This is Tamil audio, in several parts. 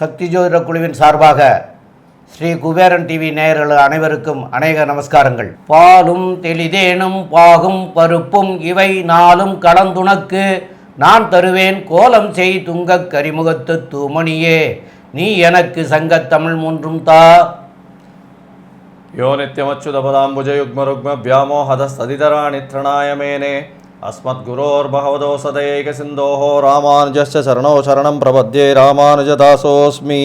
சக்தி ஜோதிட குழுவின் சார்பாக ஸ்ரீ குபேரன் டிவி நேயர்கள் அனைவருக்கும் அநேக நமஸ்காரங்கள். பாலும் தெளிதேனும் பாகும் பருப்பும் இவை நாளும் கலந்துனக்கு நான் தருவேன் கோலம் செய் துங்கக் கரிமுகத்து தூமணியே நீ எனக்கு சங்கத்தமிழ் மூன்றும் தா. யோ நித்யமச்சுதபதாம்புஜயுக்மருக்ம வியாமோஹதஸ்ததிதராணி த்ரணாயமேனே அஸ்மத்குரோர் பகவதோ சதேக சிந்தோஹோ ராமானுஜஸ்ய சரணோ சரணம் பிரபத்யே ராமானுஜதாசோஸ்மி.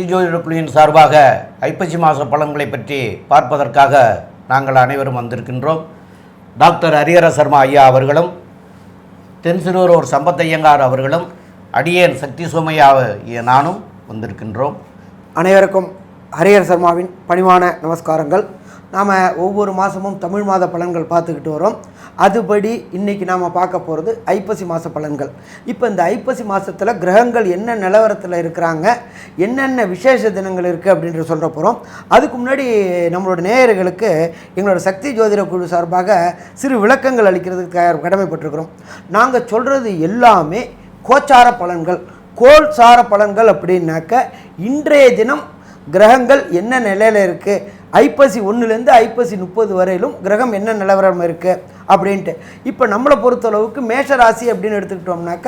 ஜோதிட குழுவின் சார்பாக ஐப்பசி மாத பலன்களை பற்றி பார்ப்பதற்காக நாங்கள் அனைவரும் வந்திருக்கின்றோம். டாக்டர் ஹரிஹர சர்மா ஐயா அவர்களும் தென்சிலூர் சம்பத்தையங்கார் அவர்களும் அடியேன் சக்தி சோமையா நானும் வந்திருக்கின்றோம். அனைவருக்கும் ஹரிஹர சர்மாவின் பணிவான நமஸ்காரங்கள். நாம் ஒவ்வொரு மாதமும் தமிழ் மாத பலன்கள் பார்த்துக்கிட்டு வரோம். அதுபடி இன்றைக்கி நாம் பார்க்க போகிறது ஐப்பசி மாத பலன்கள். இப்போ இந்த ஐப்பசி மாதத்தில் கிரகங்கள் என்ன நிலவரத்தில் இருக்கிறாங்க, என்னென்ன விசேஷ தினங்கள் இருக்குது அப்படின்ற சொல்ல போகிறோம். அதுக்கு முன்னாடி நம்மளோட நேயர்களுக்கு எங்களோட சக்தி ஜோதிட குழு சார்பாக சிறு விளக்கங்கள் அளிக்கிறதுக்கு கடமைப்பட்டிருக்கிறோம். நாங்கள் சொல்கிறது எல்லாமே கோச்சார பலன்கள், கோள் சார பலன்கள். அப்படின்னாக்க இன்றைய தினம் கிரகங்கள் என்ன நிலையில் இருக்குது, ஐப்பசி 1லேருந்து ஐப்பசி 30 வரையிலும் கிரகம் என்ன நிலவரம் இருக்குது அப்படின்ட்டு. இப்போ நம்மளை பொறுத்தளவுக்கு மேஷராசி அப்படின்னு எடுத்துக்கிட்டோம்னாக்க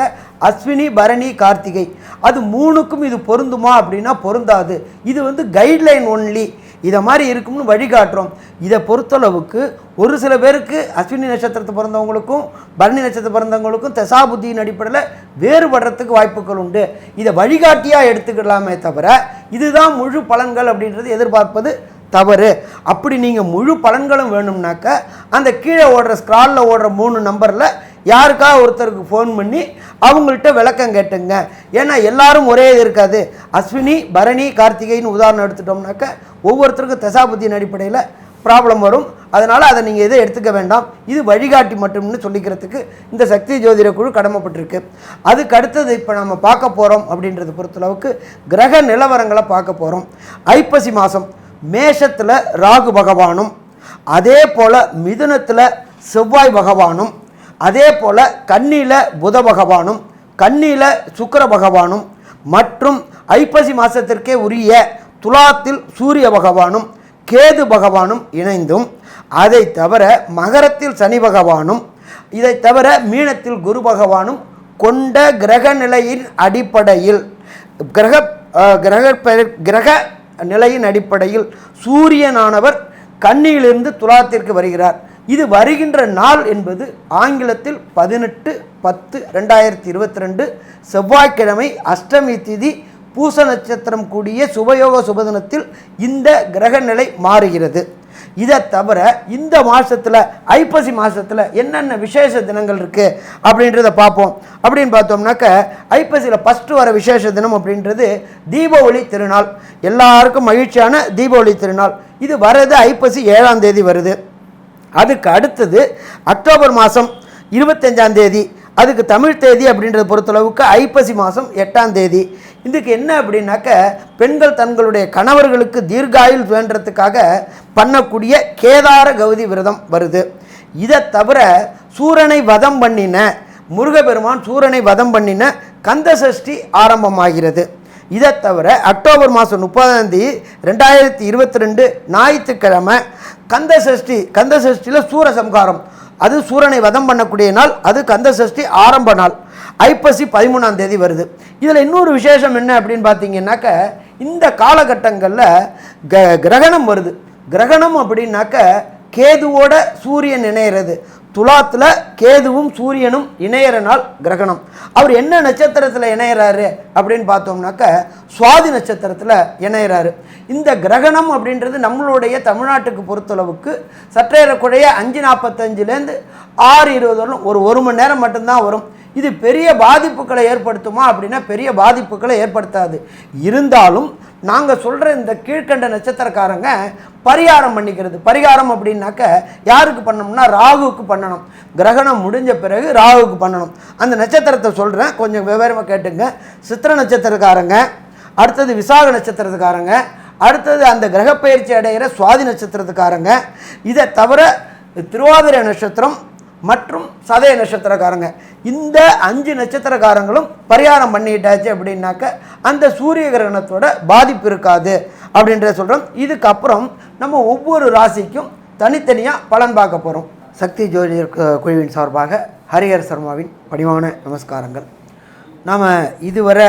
அஸ்வினி பரணி கார்த்திகை அது 3க்கும் இது பொருந்துமா அப்படின்னா பொருந்தாது. இது கைட்லைன் ஒன்லி, இதை மாதிரி இருக்கும்னு வழிகாட்டுறோம். இதை பொறுத்தளவுக்கு ஒரு சில பேருக்கு அஸ்வினி நட்சத்திரத்தை பிறந்தவங்களுக்கும் பரணி நட்சத்திரம் பிறந்தவங்களுக்கும் தசாபுத்தியின் அடிப்படையில் வேறுபடுறதுக்கு வாய்ப்புகள் உண்டு. இதை வழிகாட்டியாக எடுத்துக்கலாமே தவிர இதுதான் முழு பலன்கள் அப்படின்றது எதிர்பார்ப்பது தவறு. அப்படி நீங்கள் முழு பலன்களும் வேணும்னாக்க அந்த கீழே ஓடுற ஸ்க்ராலில் ஓடுற 3 நம்பரில் யாருக்காக ஒருத்தருக்கு ஃபோன் பண்ணி அவங்கள்ட்ட விளக்கம் கேட்டுங்க. ஏன்னா எல்லாரும் ஒரே இது இருக்காது. அஸ்வினி பரணி கார்த்திகைன்னு உதாரணம் எடுத்துட்டோம்னாக்க ஒவ்வொருத்தருக்கும் தசாபுத்தியின் அடிப்படையில் ப்ராப்ளம் வரும். அதனால் அதை நீங்கள் எதை எடுத்துக்க வேண்டாம், இது வழிகாட்டி மட்டும்னு சொல்லிக்கிறதுக்கு இந்த சக்தி ஜோதிட குழு கடமைப்பட்டிருக்கு. அதுக்கு அடுத்தது இப்போ நம்ம பார்க்க போகிறோம் அப்படின்றத பொறுத்தளவுக்கு கிரக நிலவரங்களை பார்க்க போகிறோம். ஐப்பசி மாதம் மேஷத்தில் ராகு பகவானும், அதே போல் மிதுனத்தில் செவ்வாய் பகவானும், அதே போல் கன்னியில் புத பகவானும், கன்னியில் சுக்கிர பகவானும் மற்றும் ஐப்பசி மாதத்திற்கே உரிய துலாத்தில் சூரிய பகவானும் கேது பகவானும் இணைந்தும், அதை தவிர மகரத்தில் சனி பகவானும், இதை தவிர மீனத்தில் குரு பகவானும் கொண்ட கிரக நிலையின் அடிப்படையில் கிரக நிலையின் அடிப்படையில் சூரியனானவர் கன்னியிலிருந்து துலாத்திற்கு வருகிறார். இது வருகின்ற நாள் என்பது ஆங்கிலத்தில் 18/10/2022 செவ்வாய்க்கிழமை அஷ்டமி திதி பூச நட்சத்திரம் கூடிய சுபயோக சுபதினத்தில் இந்த கிரக நிலை மாறுகிறது. இதை தவிர இந்த மாதத்தில் ஐப்பசி மாதத்தில் என்னென்ன விசேஷ தினங்கள் இருக்குது அப்படின்றத பார்ப்போம். அப்படின்னு பார்த்தோம்னாக்க ஐப்பசியில் ஃபஸ்ட்டு வர விசேஷ தினம் அப்படின்றது தீபாவளி திருநாள். எல்லாருக்கும் மகிழ்ச்சியான தீபாவளி திருநாள். இது வர்றது ஐப்பசி 7ஆம் தேதி வருது. அதுக்கு அடுத்தது அக்டோபர் மாதம் 25ஆம் தேதி, அதுக்கு தமிழ் தேதி அப்படின்றத பொறுத்தளவுக்கு ஐப்பசி மாதம் 8ஆம் தேதி. இதுக்கு என்ன அப்படின்னாக்க பெண்கள் தங்களுடைய கணவர்களுக்கு தீர்காயுள் வேண்டதுக்காக பண்ணக்கூடிய கேதார கௌதி விரதம் வருது. இதை தவிர சூரனை வதம் பண்ணின முருகப்பெருமான் சூரனை வதம் பண்ணின கந்த சஷ்டி ஆரம்பமாகிறது. இதை தவிர அக்டோபர் மாதம் 30ஆம் தேதி 2022 ஞாயிற்றுக்கிழமை கந்த சஷ்டியில் சூரசம்ஹாரம், அது சூரனை வதம் பண்ணக்கூடிய நாள், அது கந்த சஷ்டி ஆரம்ப நாள். ஐப்பசி 13ஆம் தேதி வருது. இதில் இன்னொரு விசேஷம் என்ன அப்படின்னு பார்த்தீங்கன்னாக்க இந்த காலகட்டங்களில் கிரகணம் வருது. கிரகணம் அப்படின்னாக்க கேதுவோட சூரியன் இணையிறது. துலாத்தில் கேதுவும் சூரியனும் இணையிற நாள் கிரகணம். அவர் என்ன நட்சத்திரத்தில் இணையிறாரு அப்படின்னு பார்த்தோம்னாக்க சுவாதி நட்சத்திரத்தில் இணையிறாரு. இந்த கிரகணம் அப்படின்றது நம்மளுடைய தமிழ்நாட்டுக்கு பொறுத்தளவுக்கு சற்றேறக்குறைய 5:45 6:20 வரலும் ஒரு மணி நேரம் மட்டும்தான் வரும். இது பெரிய பாதிப்புகளை ஏற்படுத்துமா அப்படின்னா பெரிய பாதிப்புகளை ஏற்படுத்தாது. இருந்தாலும் நாங்கள் சொல்கிற இந்த கீழ்கண்ட நட்சத்திரக்காரங்க பரிகாரம் பண்ணிக்கிறது. பரிகாரம் அப்படின்னாக்க யாருக்கு பண்ணணும்னா ராகுவுக்கு பண்ணணும். கிரகணம் முடிஞ்ச பிறகு ராகுவுக்கு பண்ணணும். அந்த நட்சத்திரத்தை சொல்கிறேன், கொஞ்சம் விவரமாக கேட்டுங்க. சித்திர நட்சத்திரக்காரங்க, அடுத்தது விசாக நட்சத்திரத்துக்காரங்க, அடுத்தது அந்த கிரகப்பயிற்சி அடைகிற சுவாதி நட்சத்திரத்துக்காரங்க. இதை தவிர திருவாதிரை நட்சத்திரம், மற்றும் சதய நட்சத்திரக்காரங்க. இந்த 5 நட்சத்திரக்காரங்களும் பரிகாரம் பண்ணிட்டாச்சு அப்படின்னாக்க அந்த சூரிய கிரகணத்தோட பாதிப்பு இருக்காது அப்படின்றத சொல்கிறோம். இதுக்கப்புறம் நம்ம ஒவ்வொரு ராசிக்கும் தனித்தனியாக பலன் பார்க்க போகிறோம். சக்தி ஜோதிடர் குழுவின் சார்பாக ஹரிஹர் சர்மாவின் பணிவான நமஸ்காரங்கள். நாம் இதுவரை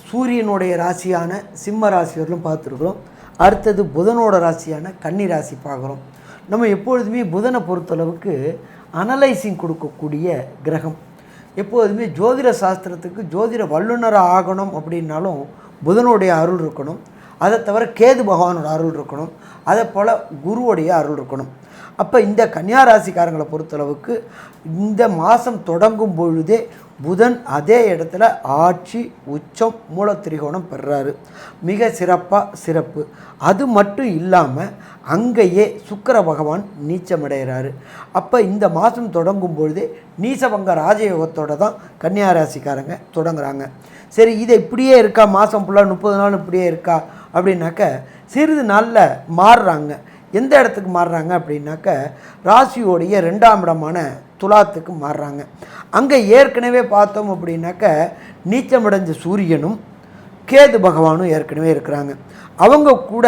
சூரியனுடைய ராசியான சிம்ம ராசி வரலும் பார்த்துருக்குறோம். அடுத்தது புதனோட ராசியான கன்னி ராசி பார்க்குறோம். நம்ம எப்பொழுதுமே புதனை பொறுத்தளவுக்கு அனலைசிங் கொடுக்கக்கூடிய கிரகம். எப்போதுமே ஜோதிட சாஸ்திரத்துக்கு ஜோதிட வல்லுநராக ஆகணும் அப்படின்னாலும் புதனுடைய அருள் இருக்கணும். அதை தவிர கேது பகவானோட அருள் இருக்கணும். அதே போல் குருவுடைய அருள் இருக்கணும். அப்போ இந்த கன்னியா ராசிக்காரங்களை பொறுத்தளவுக்கு இந்த மாதம் தொடங்கும் பொழுதே புதன் அதே இடத்துல ஆட்சி உச்சம் மூலத்திரிகோணம் பெறுறாரு. மிக சிறப்பு. அது மட்டும் இல்லாமல் அங்கேயே சுக்கிர பகவான் நீச்சமடைகிறாரு. அப்போ இந்த மாதம் தொடங்கும் பொழுதே நீசபங்க ராஜயோகத்தோடு தான் கன்னியா ராசிக்காரங்க தொடங்குறாங்க. சரி, இது இப்படியே இருக்கா, மாதம் ஃபுல்லாக 30 நாள் இப்படியே இருக்கா அப்படின்னாக்க சிறிது நாளில் மாறுறாங்க. எந்த இடத்துக்கு மாறுறாங்க அப்படின்னாக்க ராசியோடைய 2ஆம் இடமான துலாத்துக்கு மாறுறாங்க. அங்கே ஏற்கனவே பார்த்தோம் அப்படின்னாக்க நீச்சமடைஞ்ச சூரியனும் கேது பகவானும் ஏற்கனவே இருக்கிறாங்க. அவங்க கூட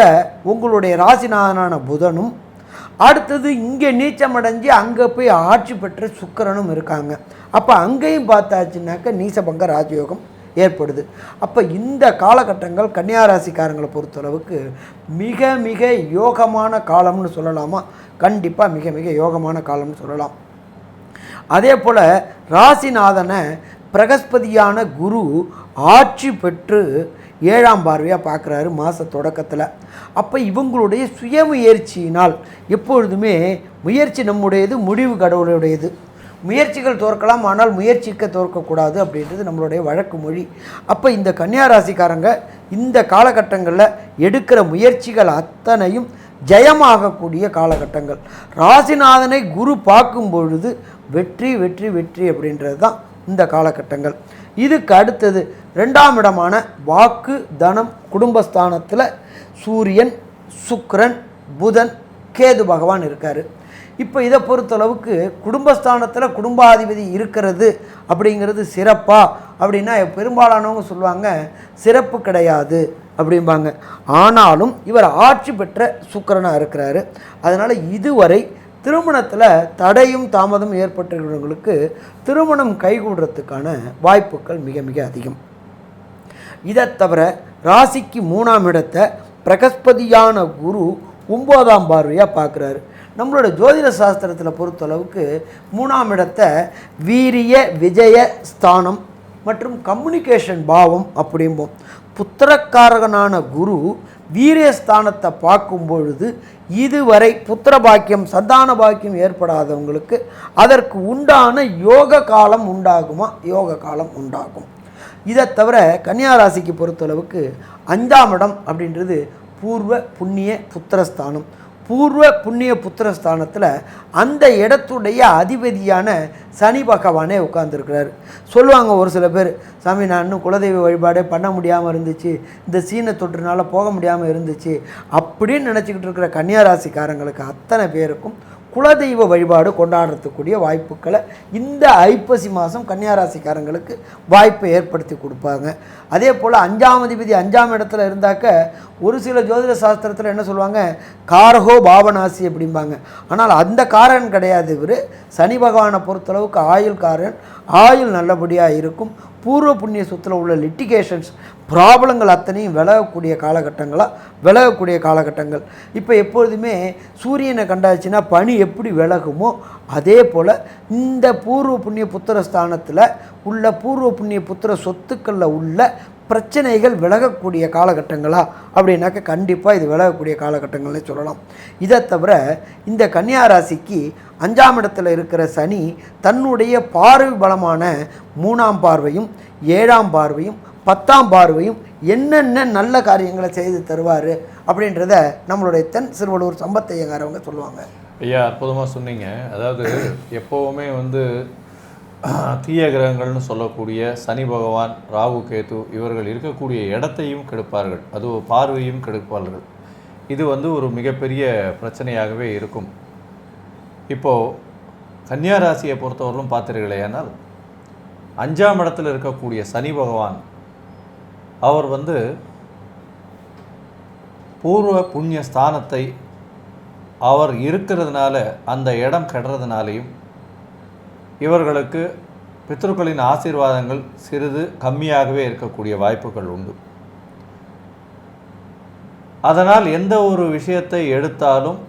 உங்களுடைய ராசிநாதனான புதனும், அடுத்தது இங்கே நீச்சமடைஞ்சு அங்கே போய் ஆட்சி பெற்ற சுக்கிரனும் இருக்காங்க. அப்போ அங்கேயும் பார்த்தாச்சுன்னாக்க நீசபங்க ராஜயோகம் ஏற்படுது. அப்போ இந்த காலகட்டங்கள் கன்னியா ராசிக்காரங்களை பொறுத்தளவுக்கு மிக மிக யோகமான காலம்னு சொல்லலாமா? கண்டிப்பாக மிக மிக யோகமான காலம்னு சொல்லலாம். அதே போல் ராசிநாதனை பிரகஸ்பதியான குரு ஆட்சி பெற்று 7ஆம் பார்வையாக பார்க்குறாரு மாத தொடக்கத்தில். அப்போ இவங்களுடைய சுயமுயற்சியினால், எப்பொழுதுமே முயற்சி நம்முடையது, முடிவு கடவுளுடையது. முயற்சிகள் தோற்கலாம், ஆனால் முயற்சிக்க தோற்கக்கூடாது அப்படின்றது நம்மளுடைய வழக்கு மொழி. அப்போ இந்த கன்னியா ராசிக்காரங்க இந்த காலகட்டங்களில் எடுக்கிற முயற்சிகள் அத்தனையும் ஜெயமாகக்கூடிய காலகட்டங்கள். ராசிநாதனை குரு பார்க்கும் பொழுது வெற்றி வெற்றி வெற்றி அப்படின்றது தான் இந்த காலகட்டங்கள். இதுக்கு அடுத்தது 2ஆம் இடமான வாக்கு தனம் குடும்பஸ்தானத்தில் சூரியன், சுக்கிரன், புதன், கேது பகவான் இருக்கார். இப்போ இதை பொறுத்தளவுக்கு குடும்பஸ்தானத்தில் குடும்பாதிபதி இருக்கிறது அப்படிங்கிறது சிறப்பா அப்படின்னா பெரும்பாலானவங்க சொல்லுவாங்க சிறப்பு கிடையாது அப்படிம்பாங்க. ஆனாலும் இவர் ஆட்சி பெற்ற சுக்கிரனாக இருக்கிறாரு. அதனால் இதுவரை திருமணத்தில் தடையும் தாமதம் ஏற்பட்டிருக்கிறவங்களுக்கு திருமணம் கைகூடுறதுக்கான வாய்ப்புகள் மிக மிக அதிகம். இதை தவிர ராசிக்கு 3ஆம் இடத்தை பிரகஸ்பதியான குரு 9ஆம் பார்வையாக பார்க்குறாரு. நம்மளோட ஜோதிட சாஸ்திரத்தில் பொறுத்தளவுக்கு 3ஆம் இடத்தை வீரிய விஜய ஸ்தானம் மற்றும் கம்யூனிகேஷன் பாவம் அப்படிம்போம். புத்திரக்காரகனான குரு வீரியஸ்தானத்தை பார்க்கும் பொழுது இதுவரை புத்திர பாக்கியம், சந்தான பாக்கியம் ஏற்படாதவங்களுக்கு அதற்கு உண்டான யோக காலம் உண்டாகுமா? யோக காலம் உண்டாகும். இதை தவிர கன்னியா ராசிக்கு பொறுத்தளவுக்கு 5ஆம் இடம் அப்படின்றது பூர்வ புண்ணிய புத்திரஸ்தானம். பூர்வ புண்ணிய புத்திரஸ்தானத்தில் அந்த இடத்துடைய அதிபதியான சனி பகவானே உட்கார்ந்துருக்கிறார். சொல்லுவாங்க ஒரு சில பேர், சாமி நான் இன்னும் குலதெய்வ வழிபாடே பண்ண முடியாமல் இருந்துச்சு, இந்த சீன தொற்றுனால போக முடியாமல் இருந்துச்சு அப்படின்னு நினச்சிக்கிட்டு இருக்கிற கன்னியா ராசிக்காரங்களுக்கு அத்தனை பேருக்கும் குலதெய்வ வழிபாடு கொண்டாடுறதுக்கூடிய வாய்ப்புகளை இந்த ஐப்பசி மாதம் கன்னியா ராசிக்காரங்களுக்கு வாய்ப்பை ஏற்படுத்தி கொடுப்பாங்க. அதே போல் 5ஆம் அதிபதி 5ஆம் இடத்துல இருந்தாக்க ஒரு சில ஜோதிட சாஸ்திரத்தில் என்ன சொல்லுவாங்க, காரகோ பாவனாசி அப்படிம்பாங்க. ஆனால் அந்த காரன் கிடையாது. இவர் சனி பகவானை பொறுத்தளவுக்கு ஆயுள்காரன். ஆயுள் நல்லபடியாக இருக்கும். பூர்வ புண்ணிய சொத்தில் உள்ள லிட்டிகேஷன்ஸ் ப்ராப்ளங்கள் அத்தனையும் விலகக்கூடிய காலகட்டங்கள். இப்போ எப்பொழுதுமே சூரியனை கண்டாச்சுன்னா பனி எப்படி விலகுமோ அதே போல் இந்த பூர்வ புண்ணிய புத்திர ஸ்தானத்தில் உள்ள பூர்வ புண்ணிய புத்திர சொத்துக்களில் உள்ள பிரச்சனைகள் விலகக்கூடிய காலகட்டங்களா அப்படின்னாக்க கண்டிப்பாக இது விலகக்கூடிய காலகட்டங்கள்னே சொல்லலாம். இதை தவிர இந்த கன்னியா ராசிக்கு 5ஆம் இடத்துல இருக்கிற சனி தன்னுடைய பார்வை பலமான 3ஆம் பார்வையும் 7ஆம் பார்வையும் 10ஆம் பார்வையும் என்னென்ன நல்ல காரியங்களை செய்து தருவார் அப்படின்றத நம்மளுடைய தென் சிறுவலூர் சம்பத்தையங்காரவங்க சொல்லுவாங்க. ஐயா, அற்புதமாக சொன்னீங்க. அதாவது எப்போவுமே தீய கிரகங்கள்னு சொல்லக்கூடிய சனி பகவான், ராகு, கேது இவர்கள் இருக்கக்கூடிய இடத்தையும் கெடுப்பார்கள், அது பார்வையும் கெடுப்பார்கள். இது ஒரு மிகப்பெரிய பிரச்சனையாகவே இருக்கும். இப்போது கன்னியா ராசியை பொறுத்தவரையிலும் பார்த்தீர்களேயானால் 5ஆம் இடத்தில் இருக்கக்கூடிய சனி பகவான் அவர் வந்து பூர்வ புண்ணிய ஸ்தானத்தை அவர் இருக்கிறதுனால அந்த இடம் கெடுறதுனாலையும் இவர்களுக்கு பித்ருக்களின் ஆசீர்வாதங்கள் சிறிது கம்மியாகவே இருக்கக்கூடிய வாய்ப்புகள் உண்டு. அதனால் எந்த ஒரு விஷயத்தை எடுத்தாலும்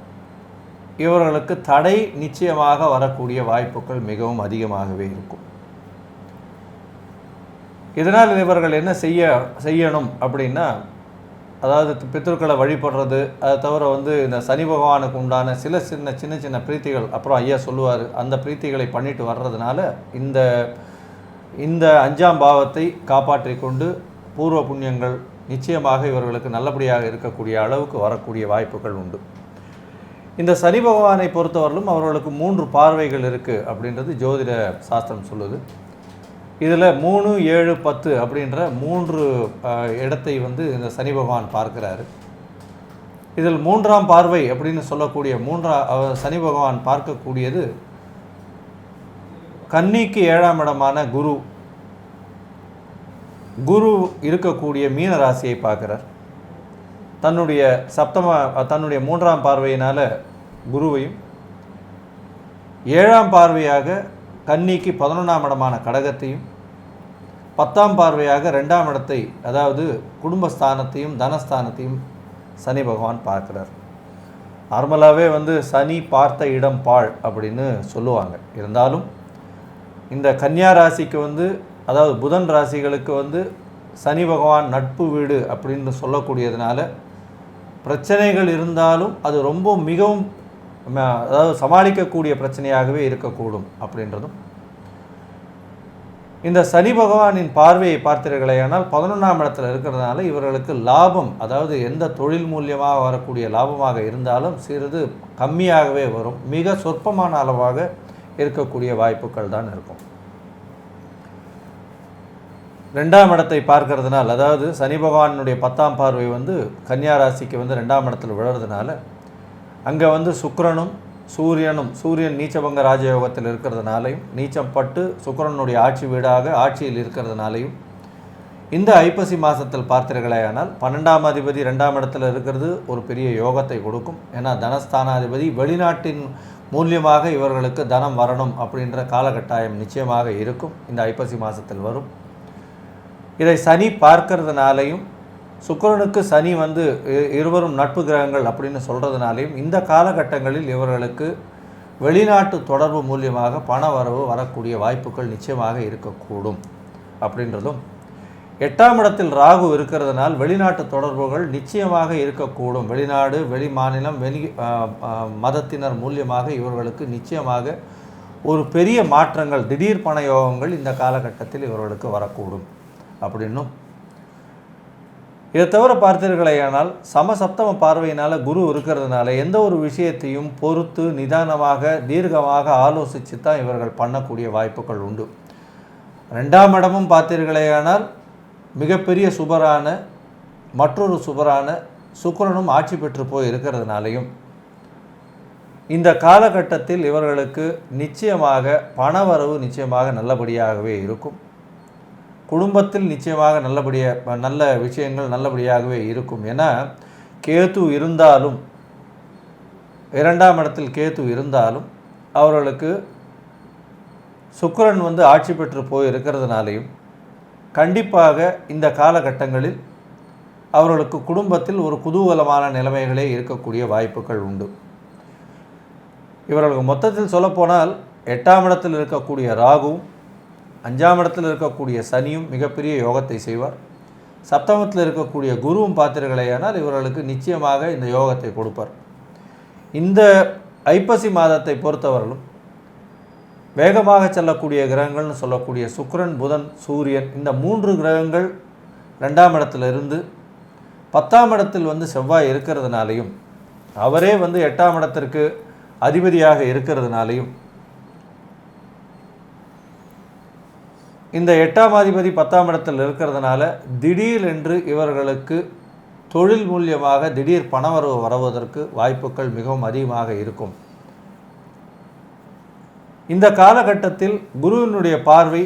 இவர்களுக்கு தடை நிச்சயமாக வரக்கூடிய வாய்ப்புகள் மிகவும் அதிகமாகவே இருக்கும். இதனால் இவர்கள் என்ன செய்யணும் அப்படின்னா, அதாவது பித்ருக்களை வழிபடுறது, அதை தவிர வந்து இந்த சனி பகவானுக்கு உண்டான சின்ன சின்ன பிரீத்திகள், அப்புறம் ஐயா சொல்லுவார், அந்த பிரீத்திகளை பண்ணிட்டு வர்றதுனால இந்த 5ஆம் பாவத்தை காப்பாற்றி கொண்டு பூர்வ புண்ணியங்கள் நிச்சயமாக இவர்களுக்கு நல்லபடியாக இருக்கக்கூடிய அளவுக்கு வரக்கூடிய வாய்ப்புகள் உண்டு. இந்த சனி பகவானை பொறுத்தவரையிலும் அவர்களுக்கு 3 பார்வைகள் இருக்குது அப்படின்றது ஜோதிட சாஸ்திரம் சொல்லுது. இதில் 3, 7, 10 அப்படின்ற 3 இடத்தை வந்து இந்த சனி பகவான் பார்க்கிறாரு. இதில் 3ஆம் பார்வை அப்படின்னு சொல்லக்கூடிய சனி பகவான் பார்க்கக்கூடியது கன்னிக்கு 7ஆம் இடமான குரு இருக்கக்கூடிய மீன ராசியை பார்க்கிறார். தன்னுடைய 3ஆம் பார்வையினால் குருவையும், 7ஆம் பார்வையாக கன்னிக்கு 11ஆம் இடமான கடகத்தையும், 10ஆம் பார்வையாக 2ஆம் இடத்தை, அதாவது குடும்பஸ்தானத்தையும் தனஸ்தானத்தையும் சனி பகவான் பார்க்கிறார். நார்மலாகவே வந்து சனி பார்த்த இடம் பாழ் அப்படின்னு சொல்லுவாங்க. இருந்தாலும் இந்த கன்னியா ராசிக்கு வந்து, அதாவது புதன் ராசிகளுக்கு வந்து சனி பகவான் நட்பு வீடு அப்படின்னு சொல்லக்கூடியதுனால பிரச்சனைகள் இருந்தாலும் அது ரொம்ப மிகவும், அதாவது சமாளிக்கக்கூடிய பிரச்சனையாகவே இருக்கக்கூடும் அப்படின்றதும். இந்த சனி பகவானின் பார்வையை பார்த்தீர்களேயானால் 11ஆம் இடத்துல இருக்கிறதுனால இவர்களுக்கு லாபம், அதாவது எந்த தொழில் மூலியமாக வரக்கூடிய லாபமாக இருந்தாலும் சிறிது கம்மியாகவே வரும். மிக சொற்பமான அளவாக இருக்கக்கூடிய வாய்ப்புகள் தான் இருக்கும். 2ஆம் இடத்தை பார்க்கறதுனால, அதாவது சனி பகவானுடைய 10ஆம் பார்வை வந்து கன்னியா ராசிக்கு வந்து 2ஆம் இடத்துல விழுறதுனால அங்கே வந்து சுக்கிரனும் சூரியனும், சூரியன் நீச்சபங்க ராஜயோகத்தில் இருக்கிறதுனாலையும், நீச்சப்பட்டு சுக்கிரனுடைய ஆட்சி வீடாக ஆட்சியில் இருக்கிறதுனாலையும் இந்த ஐப்பசி மாதத்தில் பார்த்தீர்களேயானால் 12ஆம் அதிபதி 2ஆம் இடத்துல இருக்கிறது ஒரு பெரிய யோகத்தை கொடுக்கும். ஏன்னா தனஸ்தானாதிபதி வெளிநாட்டின் மூலியமாக இவர்களுக்கு தனம் வரணும் அப்படின்ற காலகட்டாயம் நிச்சயமாக இருக்கும். இந்த ஐப்பசி மாதத்தில் வரும். இதை சனி பார்க்கறதுனாலையும், சுக்கிரனுக்கு சனி வந்து இருவரும் நட்பு கிரகங்கள் அப்படின்னு சொல்கிறதுனாலையும் இந்த காலகட்டங்களில் இவர்களுக்கு வெளிநாட்டு தொடர்பு மூலியமாக பண வரவு வரக்கூடிய வாய்ப்புகள் நிச்சயமாக இருக்கக்கூடும் அப்படின்றதும், 8ஆம் இடத்தில் ராகு இருக்கிறதுனால் வெளிநாட்டு தொடர்புகள் நிச்சயமாக இருக்கக்கூடும். வெளிநாடு, வெளி மாநிலம், மதத்தினர் மூலியமாக இவர்களுக்கு நிச்சயமாக ஒரு பெரிய மாற்றங்கள், திடீர் பண யோகங்கள் இந்த காலகட்டத்தில் இவர்களுக்கு வரக்கூடும் அப்படின்னும். இதை தவிர பார்த்தீர்களேயானால் சமசப்தம பார்வையினால் குரு இருக்கிறதுனால எந்த ஒரு விஷயத்தையும் பொறுத்து நிதானமாக தீர்க்கமாக ஆலோசித்து தான் இவர்கள் பண்ணக்கூடிய வாய்ப்புகள் உண்டு. 2ஆம் இடமும் பார்த்தீர்களேயானால் மிகப்பெரிய சுபரான மற்றொரு சுபரான சுக்கிரனும் ஆட்சி பெற்று போய் இருக்கிறதுனாலையும் இந்த காலகட்டத்தில் இவர்களுக்கு நிச்சயமாக பணவரவு நிச்சயமாக நல்லபடியாகவே இருக்கும். குடும்பத்தில் நிச்சயமாக நல்ல விஷயங்கள் நல்லபடியாகவே இருக்கும். ஏன்னா கேது இருந்தாலும், 2ஆம் இடத்தில் கேது இருந்தாலும் அவர்களுக்கு சுக்கிரன் வந்து ஆட்சி பெற்று போய் இருக்கிறதுனாலையும் கண்டிப்பாக இந்த காலகட்டங்களில் அவர்களுக்கு குடும்பத்தில் ஒரு குதூகலமான நிலைமைகளே இருக்கக்கூடிய வாய்ப்புகள் உண்டு. இவர்களுக்கு மொத்தத்தில் சொல்லப்போனால் 8ஆம் இடத்தில் இருக்கக்கூடிய ராகுவும் 5ஆம் இடத்தில் இருக்கக்கூடிய சனியும் மிகப்பெரிய யோகத்தை செய்வார். சப்தமத்தில் இருக்கக்கூடிய குருவும் பார்த்தீர்களேயானால் இவர்களுக்கு நிச்சயமாக இந்த யோகத்தை கொடுப்பார். இந்த ஐப்பசி மாதத்தை பொறுத்தவரையிலும் வேகமாக செல்லக்கூடிய கிரகங்கள்னு சொல்லக்கூடிய சுக்கிரன், புதன், சூரியன், இந்த 3 கிரகங்கள் 2ஆம் இடத்துல இருந்து 10ஆம் இடத்தில் வந்து செவ்வாய் இருக்கிறதுனாலையும், அவரே வந்து 8ஆம் இடத்திற்கு அதிபதியாக இருக்கிறதுனாலையும், இந்த 8ஆம் அதிபதி 10ஆம் இடத்தில் இருக்கிறதுனால திடீரென்று இவர்களுக்கு தொழில் மூலியமாக திடீர் பணவரவு வருவதற்கு வாய்ப்புகள் மிகவும் அதிகமாக இருக்கும். இந்த காலகட்டத்தில் குருவினுடைய பார்வை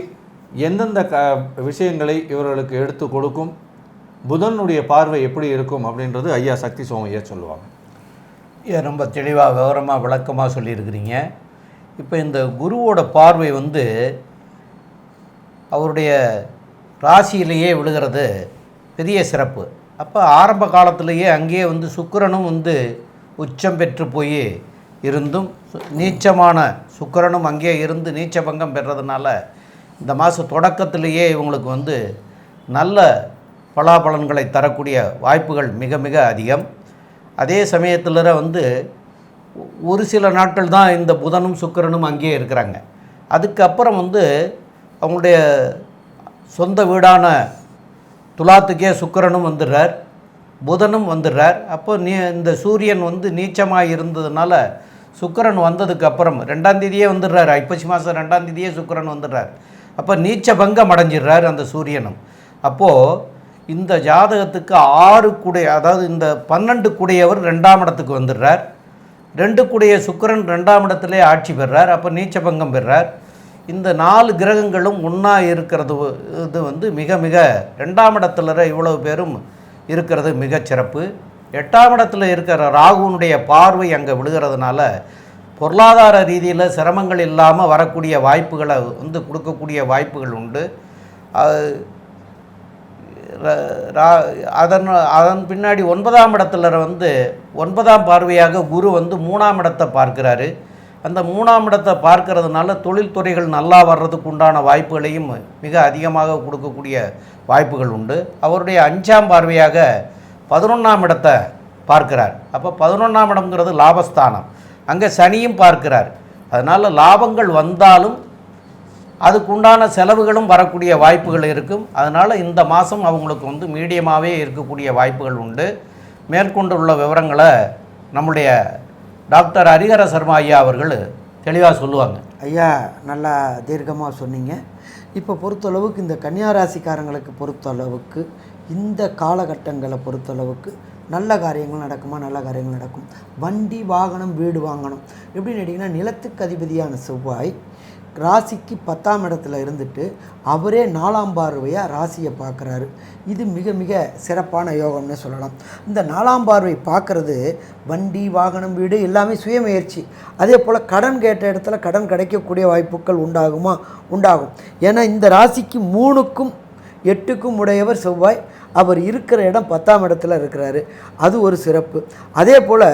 எந்தெந்த விஷயங்களை இவர்களுக்கு எடுத்து கொடுக்கும், புதனுடைய பார்வை எப்படி இருக்கும் அப்படின்றது ஐயா சக்தி சோமையா சொல்லுவாங்க. ரொம்ப தெளிவாக விவரமாக விளக்கமாக சொல்லியிருக்கிறீங்க. இப்போ இந்த குருவோட பார்வை வந்து அவருடைய ராசியிலேயே விழுகிறது பெரிய சிறப்பு. அப்போ ஆரம்ப காலத்திலேயே அங்கேயே வந்து சுக்கிரனும் வந்து உச்சம் பெற்று போய் இருந்தும் நீச்சமான சுக்கிரனும் அங்கேயே இருந்து நீச்ச பங்கம் பெறதுனால இந்த மாத தொடக்கத்திலேயே இவங்களுக்கு வந்து நல்ல பலாபலன்களை தரக்கூடிய வாய்ப்புகள் மிக மிக அதிகம். அதே சமயத்தில் வந்து ஒரு சில நாட்கள் தான் இந்த புதனும் சுக்கிரனும் அங்கேயே இருக்கிறாங்க. அதுக்கப்புறம் வந்து அவங்களுடைய சொந்த வீடான துலாத்துக்கே சுக்கிரனும் வந்துடுறார், புதனும் வந்துடுறார். அப்போ இந்த சூரியன் வந்து நீச்சமாக இருந்ததுனால சுக்கிரன் வந்ததுக்கப்புறம் 2ஆம் தேதியே வந்துடுறார், ஐப்பசி மாதம் 2ஆம் தேதியே சுக்கிரன் வந்துடுறார். அப்போ நீச்ச பங்கம் அடைஞ்சிடுறார் அந்த சூரியனும். அப்போது இந்த ஜாதகத்துக்கு 6 கூடைய, அதாவது இந்த 12 கூடையவர் 2ஆம் இடத்துக்கு வந்துடுறார். 2 கூடைய சுக்கிரன் 2ஆம் இடத்துலேயே ஆட்சி பெறார். அப்போ நீச்ச பங்கம் பெறார். இந்த 4 கிரகங்களும் ஒன்றா இருக்கிறது இது வந்து மிக மிக 2ஆம் இடத்துல இவ்வளவு பேரும் இருக்கிறது மிகச்சிறப்பு. 8ஆம் இடத்துல இருக்கிற ராகுனுடைய பார்வை அங்கே விழுகிறதுனால பொருளாதார ரீதியில் சிரமங்கள் இல்லாமல் வரக்கூடிய வாய்ப்புகளை வந்து கொடுக்கக்கூடிய வாய்ப்புகள் உண்டு. அதன் பின்னாடி 9ஆம் இடத்துல வந்து 9ஆம் பார்வையாக குரு வந்து 3ஆம் இடத்தை பார்க்கிறாரு. அந்த 3ஆம் இடத்தை பார்க்கறதுனால தொழில்துறைகள் நல்லா வர்றதுக்கு உண்டான வாய்ப்புகளையும் மிக அதிகமாக கொடுக்கக்கூடிய வாய்ப்புகள் உண்டு. அவருடைய 5ஆம் பார்வையாக 11ஆம் இடத்தை பார்க்கிறார். அப்போ 11ஆம் இடம்ங்கிறது லாபஸ்தானம், அங்கே சனியும் பார்க்கிறார். அதனால் லாபங்கள் வந்தாலும் அதுக்குண்டான செலவுகளும் வரக்கூடிய வாய்ப்புகள் இருக்கும். அதனால் இந்த மாதம் அவங்களுக்கு வந்து மீடியமாகவே இருக்கக்கூடிய வாய்ப்புகள் உண்டு. மேற்கொண்டுள்ள விவரங்களை நம்முடைய டாக்டர் ஹரிஹர சர்மா ஐயா அவர்கள் தெளிவாக சொல்லுவாங்க. ஐயா நல்லா தீர்க்கமாக சொன்னீங்க. இப்போ பொறுத்தளவுக்கு இந்த கன்னியாராசிக்காரங்களுக்கு பொறுத்தளவுக்கு இந்த காலகட்டங்களை பொறுத்தளவுக்கு நல்ல காரியங்கள் நடக்குமா? நல்ல காரியங்கள் நடக்கும். வண்டி வாகனம் வீடு வாங்கணும். எப்படின்னு கேட்டிங்கன்னா, நிலத்துக்கு அதிபதியான செவ்வாய் ராசிக்கு 10ஆம் இடத்துல இருந்துட்டு அவரே 4ஆம் பார்வையாக ராசியை பார்க்குறாரு. இது மிக மிக சிறப்பான யோகம்னு சொல்லலாம். இந்த 4ஆம் பார்வை பார்க்குறது வண்டி வாகனம் வீடு எல்லாமே சுயமுயற்சி. அதே போல் கடன் கேட்ட இடத்துல கடன் கிடைக்கக்கூடிய வாய்ப்புகள் உண்டாகுமா? உண்டாகும். ஏன்னா இந்த ராசிக்கு 3க்கும் 8க்கும் உடையவர் செவ்வாய். அவர் இருக்கிற இடம் 10ஆம் இடத்துல இருக்கிறாரு. அது ஒரு சிறப்பு. அதே போல்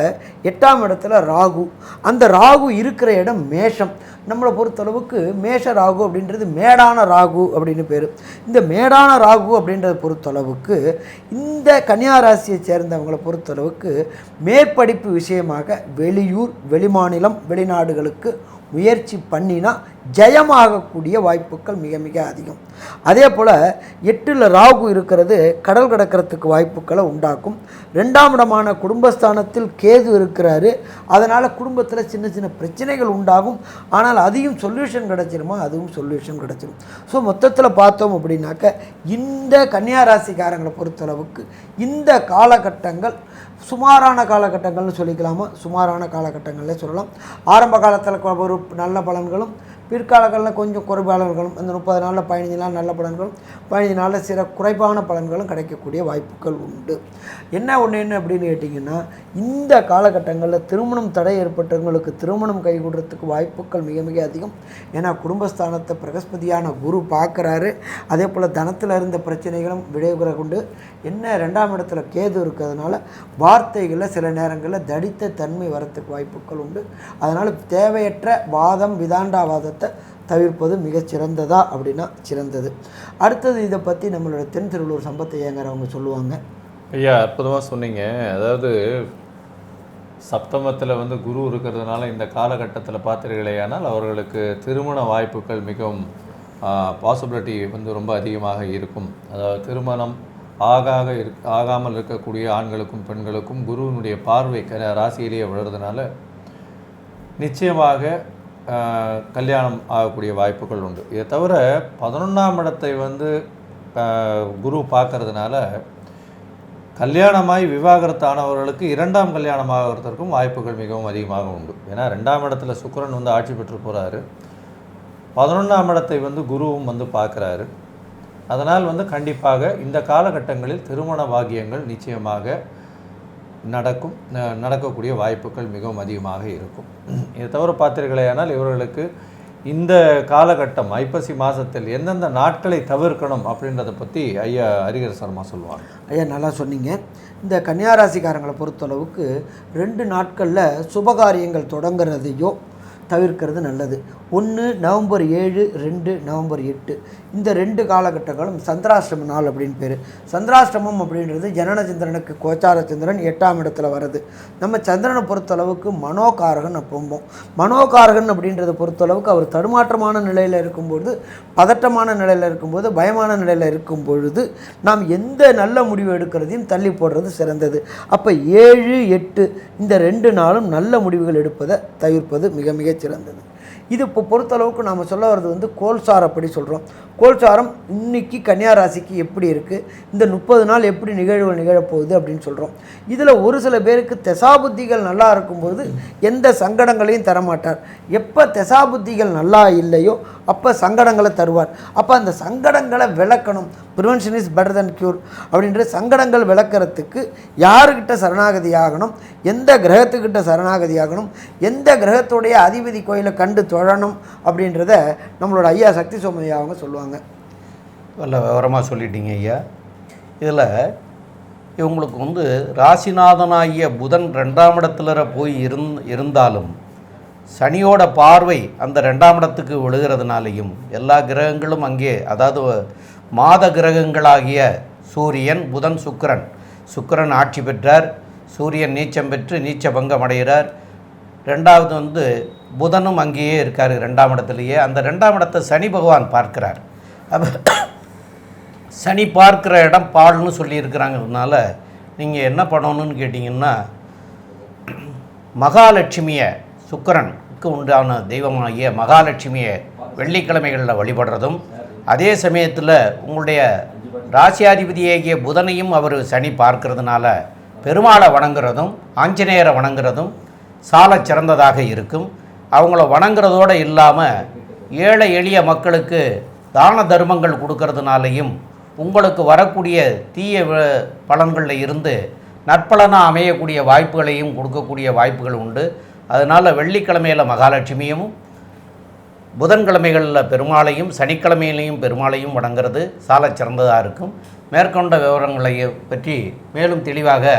8ஆம் இடத்துல ராகு. அந்த ராகு இருக்கிற இடம் மேஷம். நம்மளை பொறுத்தளவுக்கு மேஷ ராகு அப்படின்றது மேடான ராகு அப்படின்னு பேர். இந்த மேடான ராகு அப்படின்றத பொறுத்தளவுக்கு இந்த கன்னியாராசியை சேர்ந்தவங்களை பொறுத்தளவுக்கு மேற்படிப்பு விஷயமாக வெளியூர், வெளிமாநிலம், வெளிநாடுகளுக்கு முயற்சி பண்ணினா ஜெயமாகக்கூடிய வாய்ப்புகள் மிக மிக அதிகம். அதே போல் 8ல் ராகு இருக்கிறது கடல் கடக்கிறதுக்கு வாய்ப்புகளை உண்டாக்கும். 2ஆம் இடமான குடும்பஸ்தானத்தில் கேது இருக்கிறாரு. அதனால் குடும்பத்தில் சின்ன சின்ன பிரச்சனைகள் உண்டாகும். ஆனால் அதையும் சொல்யூஷன் கிடச்சிருமா? அதுவும் சொல்யூஷன் கிடச்சிரும். ஸோ மொத்தத்தில் பார்த்தோம் அப்படின்னாக்க இந்த கன்னியாராசிக்காரங்களை பொறுத்தளவுக்கு இந்த காலகட்டங்கள் சுமாரான காலகட்டங்கள்னு சொல்லிக்கலாமா? சுமாரான காலகட்டங்கள்லே சொல்லலாம். ஆரம்ப காலத்தில் ஒரு நல்ல பலன்களும், பிற்காலங்களில் கொஞ்சம் குறைபாளர்களும், அந்த 30 நாளில் 15 நாள் நல்ல பலன்களும், 15 நாளில் சில குறைவான பலன்களும் கிடைக்கக்கூடிய வாய்ப்புகள் உண்டு. என்ன அப்படின்னு கேட்டிங்கன்னா, இந்த காலகட்டங்களில் திருமணம் தடை ஏற்பட்டவங்களுக்கு திருமணம் கைகூடுறதுக்கு வாய்ப்புகள் மிக மிக அதிகம். ஏன்னா குடும்பஸ்தானத்தை பிரகஸ்பதியான குரு பார்க்குறாரு. அதே போல் தனத்தில் இருந்த பிரச்சனைகளும் விடைபெற கொண்டு என்ன 2ஆம் இடத்துல கேது இருக்கிறதுனால வார்த்தைகளில் சில நேரங்களில் தடித்த தன்மை வரத்துக்கு வாய்ப்புகள் உண்டு. அதனால் தேவையற்ற வாதம், விதாண்டாவாதத்தை தவிர்ப்பது மிகச்சிறந்ததா அப்படின்னா சிறந்தது. அடுத்தது இதை பற்றி நம்மளோட தென் திருவள்ளூர் சம்பத்தை ஏங்கிறவங்க சொல்லுவாங்க. ஐயா அற்புதமாக சொன்னீங்க. அதாவது சப்தமத்தில் வந்து குரு இருக்கிறதுனால இந்த காலகட்டத்தில் பார்த்தீர்களேயானால் அவர்களுக்கு திருமண வாய்ப்புகள் மிகவும் பாசிபிலிட்டி வந்து ரொம்ப அதிகமாக இருக்கும். அதாவது திருமணம் ஆகாமல் இருக்கக்கூடிய ஆண்களுக்கும் பெண்களுக்கும் குருவினுடைய பார்வை ராசியிலேயே விழுறதுனால நிச்சயமாக கல்யாணம் ஆகக்கூடிய வாய்ப்புகள் உண்டு. இதை தவிர 11ஆம் இடத்தை வந்து குரு பார்க்கறதுனால கல்யாணமாய் விவாகரத்தானவர்களுக்கு 2ஆம் கல்யாணம் ஆகிறதுக்கும் வாய்ப்புகள் மிகவும் அதிகமாக உண்டு. ஏன்னா 2ஆம் இடத்துல சுக்கிரன் வந்து ஆட்சி பெற்று போகிறாரு. 11ஆம் இடத்தை வந்து குருவும் வந்து பார்க்குறாரு. அதனால் வந்து கண்டிப்பாக இந்த காலகட்டங்களில் திருமண பாக்கியங்கள் நிச்சயமாக நடக்கக்கூடிய வாய்ப்புகள் மிகவும் அதிகமாக இருக்கும். இதை தவிர பார்த்தீர்களேயானால் இவர்களுக்கு இந்த காலகட்டம் ஐப்பசி மாதத்தில் எந்தெந்த நாட்களை தவிர்க்கணும் அப்படின்றத பற்றி ஐயா ஹரிஹர சர்மா சொல்லுவாங்க. ஐயா நல்லா சொன்னீங்க. இந்த கன்னியாராசிக்காரங்களை பொறுத்தளவுக்கு 2 நாட்களில் சுபகாரியங்கள் தொடங்குறதையோ தவிர்க்கிறது நல்லது. 1 நவம்பர் 7, 2 நவம்பர் 8 இந்த 2 காலகட்டங்களும் சந்திராஷ்டம நாள் அப்படின்னு பேர். சந்திராஷ்டமம் அப்படின்றது ஜனன சந்திரனுக்கு கோச்சார சந்திரன் 8ஆம் இடத்துல வருது. நம்ம சந்திரனை பொறுத்தளவுக்கு மனோகாரகன் அப்போம்போம். மனோகாரகன் அப்படின்றத பொறுத்தளவுக்கு அவர் தடுமாற்றமான நிலையில் இருக்கும்பொழுது, பதட்டமான நிலையில் இருக்கும்போது, பயமான நிலையில் இருக்கும் பொழுது நாம் எந்த நல்ல முடிவு எடுக்கிறதையும் தள்ளி போடுறது சிறந்தது. அப்போ 7, 8 இந்த 2 நாளும் நல்ல முடிவுகள் எடுப்பதை தவிர்ப்பது மிக மிக சிறந்தது. இது இப்போ பொறுத்தளவுக்கு நாம் சொல்ல வர்றது வந்து கோல்சார் அப்படி சொல்கிறோம். கோல்சாரம் இன்னைக்கு கன்னியாராசிக்கு எப்படி இருக்குது, இந்த 30 நாள் எப்படி நிகழ்வுகள் நிகழப்போகுது அப்படின்னு சொல்கிறோம். இதில் ஒரு சில பேருக்கு தசாபுத்திகள் நல்லா இருக்கும்போது எந்த சங்கடங்களையும் தரமாட்டார். எப்போ தசாபுத்திகள் நல்லா இல்லையோ அப்போ சங்கடங்களை தருவார். அப்போ அந்த சங்கடங்களை விளக்கணும். Prevention is better than cure அப்படின்ற சங்கடங்கள் விளக்கிறதுக்கு யாருக்கிட்ட சரணாகதி ஆகணும், எந்த கிரகத்துக்கிட்ட சரணாகதி ஆகணும், எந்த கிரகத்துடைய அதிபதி கோயிலை கண்டு தொழணும் அப்படின்றத நம்மளோட ஐயா சக்தி சோமையா அவங்க சொல்லுவாங்க. நல்ல விவரமாக சொல்லிட்டீங்க ஐயா. இதில் இவங்களுக்கு வந்து ராசிநாதனாகிய புதன் 2ஆம் இடத்துல போய் இருந்தாலும் சனியோட பார்வை அந்த 2ஆம் இடத்துக்கு விழுகிறதுனாலையும் எல்லா கிரகங்களும் அங்கே, அதாவது மாத கிரகங்களாகிய சூரியன், புதன், சுக்கிரன் ஆட்சி பெற்றார். சூரியன் நீச்சம் பெற்று நீச்ச பங்கம் அடைகிறார். 2வது வந்து புதனும் அங்கேயே இருக்கார் 2ஆம் இடத்துலையே. அந்த 2ஆம் இடத்தை சனி பகவான் பார்க்கிறார். அப்போ சனி பார்க்குற இடம் பால்னு சொல்லியிருக்கிறாங்கிறதுனால நீங்கள் என்ன பண்ணணும்னு கேட்டிங்கன்னா, மகாலட்சுமியை, சுக்கிரனுக்கு உண்டான தெய்வமாகிய மகாலட்சுமியை வெள்ளிக்கிழமைகளில் வழிபடுறதும், அதே சமயத்தில் உங்களுடைய ராசியாதிபதியாகிய புதனையும் அவர் சனி பார்க்கறதுனால பெருமாளை வணங்குறதும் ஆஞ்சநேயரை வணங்குறதும் சால சிறந்ததாக இருக்கும். அவங்கள வணங்குறதோடு இல்லாமல் ஏழை எளிய மக்களுக்கு தான தர்மங்கள் கொடுக்கறதுனாலையும் உங்களுக்கு வரக்கூடிய தீய பலன்களில் இருந்து நற்பலனாக அமையக்கூடிய வாய்ப்புகளையும் கொடுக்கக்கூடிய வாய்ப்புகள் உண்டு. அதனால் வெள்ளிக்கிழமையில் மகாலட்சுமியும், புதன்கிழமைகளில் பெருமாளையும், சனிக்கிழமையிலையும் பெருமாளையும் வணங்குறது சால சிறந்ததாக இருக்கும். மேற்கொண்ட விவரங்களை பற்றி மேலும் தெளிவாக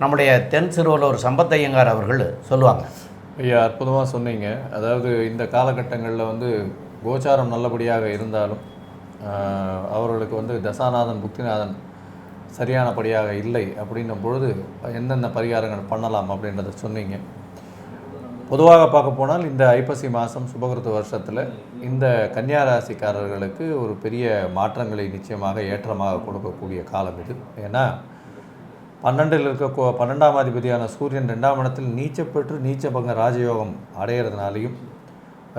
நம்முடைய தென் சிறுவலூர் சம்பத்தையங்கார் அவர்கள் சொல்லுவாங்க. ஐயா, அற்புதமாக சொன்னீங்க. அதாவது இந்த காலகட்டங்களில் வந்து கோச்சாரம் நல்லபடியாக இருந்தாலும் அவர்களுக்கு வந்து தசாநாதன் புக்திநாதன் சரியானபடியாக இல்லை அப்படின்னும் பொழுது எந்தெந்த பரிகாரங்கள் பண்ணலாம் அப்படின்றத சொன்னீங்க. பொதுவாக பார்க்க போனால் இந்த ஐப்பசி மாதம் சுபகிருத்து வருஷத்தில் இந்த கன்னியாராசிக்காரர்களுக்கு ஒரு பெரிய மாற்றங்களை நிச்சயமாக ஏற்றமாக கொடுக்கக்கூடிய காலம் இது. ஏன்னா 12இல் இருக்க 12ஆம் அதிபதியான சூரியன் 2ஆம் இடத்தில் நீச்சப்பெற்று நீச்சபங்க ராஜயோகம் அடைகிறதுனாலையும்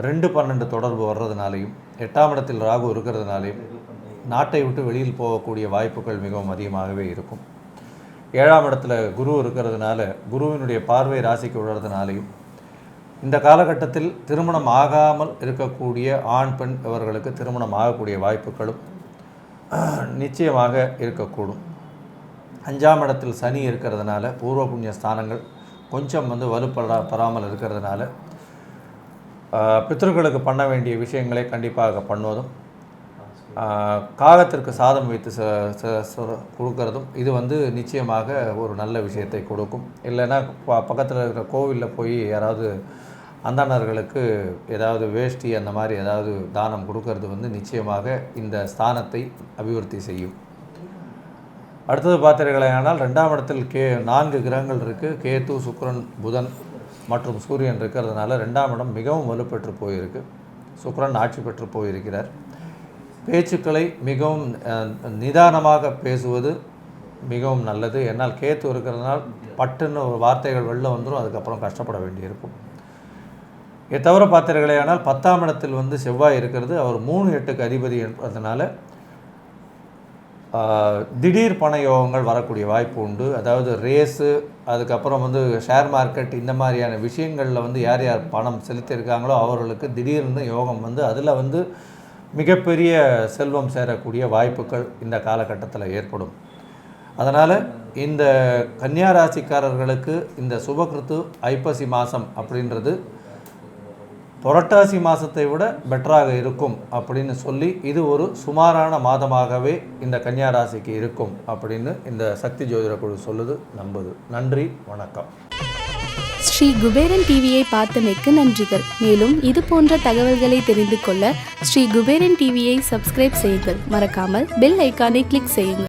2-12 தொடர்பு வர்றதுனாலையும் 8ஆம் இடத்தில் ராகு இருக்கிறதுனாலையும் நாட்டை விட்டு வெளியில் போகக்கூடிய வாய்ப்புகள் மிகவும் அதிகமாகவே இருக்கும். 7ஆம் இடத்துல குரு இருக்கிறதுனால குருவினுடைய பார்வை ராசிக்கு விழுறதுனாலையும் இந்த காலகட்டத்தில் திருமணம் ஆகாமல் இருக்கக்கூடிய ஆண் பெண் இவர்களுக்கு திருமணம் ஆகக்கூடிய வாய்ப்புகளும் நிச்சயமாக இருக்கக்கூடும். 5ஆம் இடத்தில் சனி இருக்கிறதுனால பூர்வ புண்ணிய ஸ்தானங்கள் கொஞ்சம் வந்து வலுப்படாமல் இருக்கிறதுனால பித்ருக்களுக்கு பண்ண வேண்டிய விஷயங்களை கண்டிப்பாக பண்ணுவதும், காகத்திற்கு சாதம் வைத்து கொடுக்கறதும் இது வந்து நிச்சயமாக ஒரு நல்ல விஷயத்தை கொடுக்கும். இல்லைன்னா பக்கத்தில் இருக்கிற கோவிலில் போய் யாராவது அந்தணர்களுக்கு ஏதாவது வேஷ்டி அந்த மாதிரி ஏதாவது தானம் கொடுக்கறது வந்து நிச்சயமாக இந்த ஸ்தானத்தை அபிவிருத்தி செய்யும். அடுத்தது பார்த்தீர்களானால் 2ஆம் இடத்தில் 4 கிரகங்கள் இருக்குது. கேது, சுக்கிரன், புதன் மற்றும் சூரியன் இருக்கிறதுனால 2ஆம் இடம் மிகவும் வலுப்பெற்று போயிருக்கு. சுக்கிரன் ஆட்சி பெற்று போயிருக்கிறார். பேச்சுக்களை மிகவும் நிதானமாக பேசுவது மிகவும் நல்லது. என்னால் கேத்து இருக்கிறதுனால பட்டுன்னு ஒரு வார்த்தைகள் வெளில வந்துடும், அதுக்கப்புறம் கஷ்டப்பட வேண்டியிருக்கும். இதை தவிர பார்த்தீர்களேயானால் 10ஆம் இடத்தில் வந்து செவ்வாய் இருக்கிறது. அவர் 3-8க்கு அதிபதி என்பதனால திடீர் பண யோகங்கள் வரக்கூடிய வாய்ப்பு உண்டு. அதாவது ரேஸு, அதுக்கப்புறம் வந்து ஷேர் மார்க்கெட், இந்த மாதிரியான விஷயங்களில் வந்து யார் யார் பணம் செலுத்தியிருக்காங்களோ அவர்களுக்கு திடீர்னு யோகம் வந்து அதில் வந்து மிகப்பெரிய செல்வம் சேரக்கூடிய வாய்ப்புகள் இந்த காலகட்டத்தில் ஏற்படும். அதனால் இந்த கன்னியா ராசிக்காரர்களுக்கு இந்த சுபகிருத்து ஐப்பசி மாதம் அப்படின்றது புரட்டாசி மாதத்தை விட பெட்டராக இருக்கும் அப்படின்னு சொல்லி இது ஒரு சுமாரான மாதமாகவே இந்த கன்னியா ராசிக்கு இருக்கும் அப்படின்னு இந்த சக்தி ஜோதிட குழு சொல்லுது, நம்புது. நன்றி, வணக்கம். ஸ்ரீ குபேரன் டிவியை பார்த்தமைக்கு நன்றிகள். மேலும் இது போன்ற தகவல்களை தெரிந்து கொள்ள ஸ்ரீ குபேரன் டிவியை சப்ஸ்கிரைப் செய்யுங்கள். மறக்காமல் பெல் ஐக்கானை கிளிக் செய்யுங்கள்.